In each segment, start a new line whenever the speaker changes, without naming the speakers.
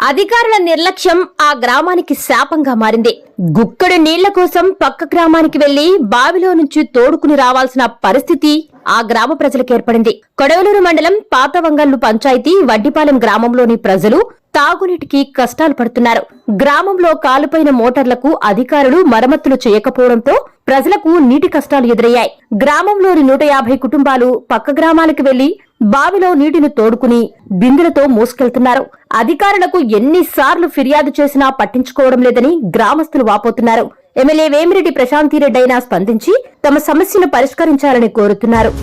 అధికారుల నిర్లక్ష్యం ఆ గ్రామానికి శాపంగా మారింది. గుక్కడు నీళ్ల కోసం పక్క గ్రామానికి వెళ్లి బావిలో నుంచి తోడుకుని రావాల్సిన పరిస్థితి ఆ గ్రామ ప్రజలకు ఏర్పడింది. కొడవలూరు మండలం పాతవంగల్లు పంచాయతీ వడ్డిపాలెం గ్రామంలోని ప్రజలు తాగునీటికి కష్టాలు పడుతున్నారు. గ్రామంలో కాలుపైన మోటార్లకు అధికారులు మరమ్మతులు చేయకపోవడంతో ప్రజలకు నీటి కష్టాలు ఎదురయ్యాయి. గ్రామంలోని 150 కుటుంబాలు పక్క గ్రామాలకు వెళ్లి బావిలో నీటిని తోడుకుని బిందెలతో మోసుకెళ్తున్నారు. అధికారులకు ఎన్నిసార్లు ఫిర్యాదు చేసినా పట్టించుకోవడం లేదని గ్రామస్తులు వాపోతున్నారు. ఎమ్మెల్యే వేమిరెడ్డి ప్రశాంతిరెడ్డి అయినా స్పందించి తమ సమస్యను పరిష్కరించాలని కోరుతున్నారు.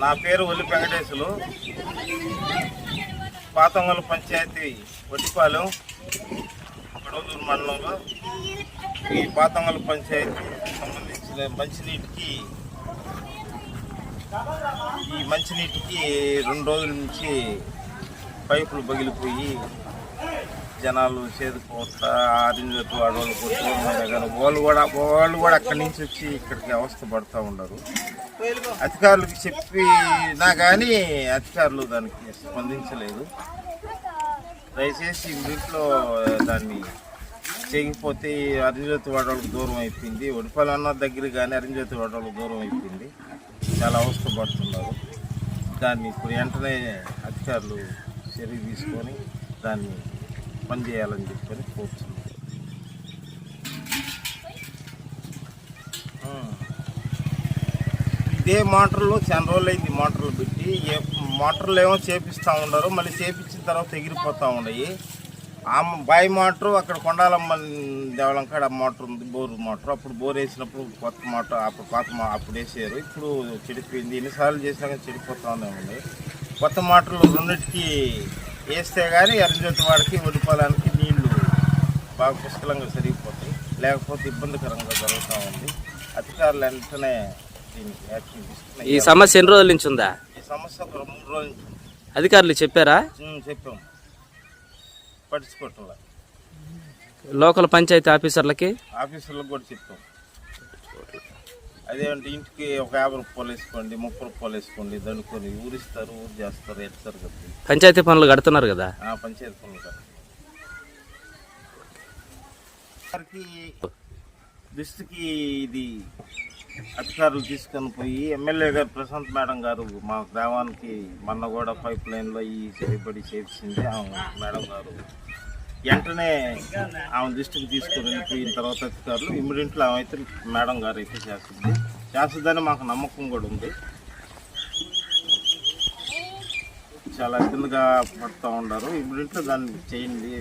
నా పేరు ఒల్లి వెంకటేశ్వరు. పాతంగల్ పంచాయతీ వడ్డిపాలెం కొడవలూరు మండలంలో ఈ పాతంగల్ పంచాయతీ సంబంధించిన మంచినీటికి 2 రోజుల నుంచి పైపులు పగిలిపోయి జనాలు చేదుకోవతా ఆరింజలు అడవులు కొట్టుకోవడం కానీ వాళ్ళు కూడా అక్కడి నుంచి వచ్చి ఇక్కడికి అవస్థ పడుతూ ఉండరు. అధికారులకు చెప్పినా కానీ అధికారులు దానికి స్పందించలేదు. దయచేసి ఇంట్లో దాన్ని చేయకపోతే అరింజ్యోతి వాడవాళ్ళకి దూరం అయిపోయింది. వడిపాలెం అన్న దగ్గర కానీ అరింజ్యోతి వాడవాళ్ళకి దూరం అయిపోయింది. చాలా అవస్థ పడుతున్నారు. దాన్ని ఇప్పుడు వెంటనే అధికారులు చర్య తీసుకొని దాన్ని పనిచేయాలని చెప్పని కోరుతున్నాను. ఇదే మోటార్లు చాలా రోజులు అయింది. మోటార్లు పెట్టి మోటార్లు ఏమో చేపిస్తూ ఉండరు, మళ్ళీ చేపించిన తర్వాత ఎగిరిపోతూ ఉన్నాయి. ఆ బాయి మోటారు అక్కడ కొండాలమ్మ దేవాలయం కాడ మోటార్ ఉంది, బోరు మోటార్. అప్పుడు బోర్ వేసినప్పుడు కొత్త మోటార్ అప్పుడు వేసారు. ఇప్పుడు చెడిపోయింది. ఎన్నిసార్లు చేసినా కానీ చెడిపోతూ ఉన్నాయి. కొత్త మోటార్లు రెండింటికి వేస్తే కానీ అరింజ్యోతి వాడికి వడిపాలెంకి నీళ్లు బాగా పుష్కలంగా సరిగిపోతాయి. లేకపోతే ఇబ్బందికరంగా జరుగుతూ ఉంది. అధికారులు వెంటనే దీనికి యాక్షన్ తీసుకున్నాయి.
ఈ సమస్య ఎన్ని రోజుల నుంచి ఉందా?
ఈ సమస్య 3 రోజుల నుంచి
అధికారులు చెప్పారా?
చెప్పాం, పట్టించుకోవట్లా.
లోకల్ పంచాయతీ ఆఫీసర్లకు
కూడా చెప్పాం. అదేంటే ఇంటికి ఒక 50 రూపాయలు వేసుకోండి, 30 రూపాయలు వేసుకోండి దనుకొని ఊరిస్తారు, ఊరు చేస్తారు, ఎడతారు కదా.
పంచాయతీ పనులు కడుతున్నారు కదా.
పంచాయతీ పనులు కదా. దృష్టికి ఇది అధికారులు తీసుకొని పోయి ఎమ్మెల్యే గారు ప్రశాంత్ మేడం గారు మా గ్రామానికి మొన్న కూడా పైప్ లైన్లో ఈ సరిపడి చేసింది. మేడం గారు వెంటనే ఆమె దృష్టికి తీసుకొని వెళ్ళిపోయిన తర్వాత అధికారులు ఇమ్మీడియట్లో ఆమె అయితే మేడం గారు అయితే చేస్తుందని మాకు నమ్మకం కూడా ఉంది. చాలా ఇబ్బందిగా పడుతూ ఉన్నారు. ఇమ్మీడియట్లో దాన్ని చేయండి.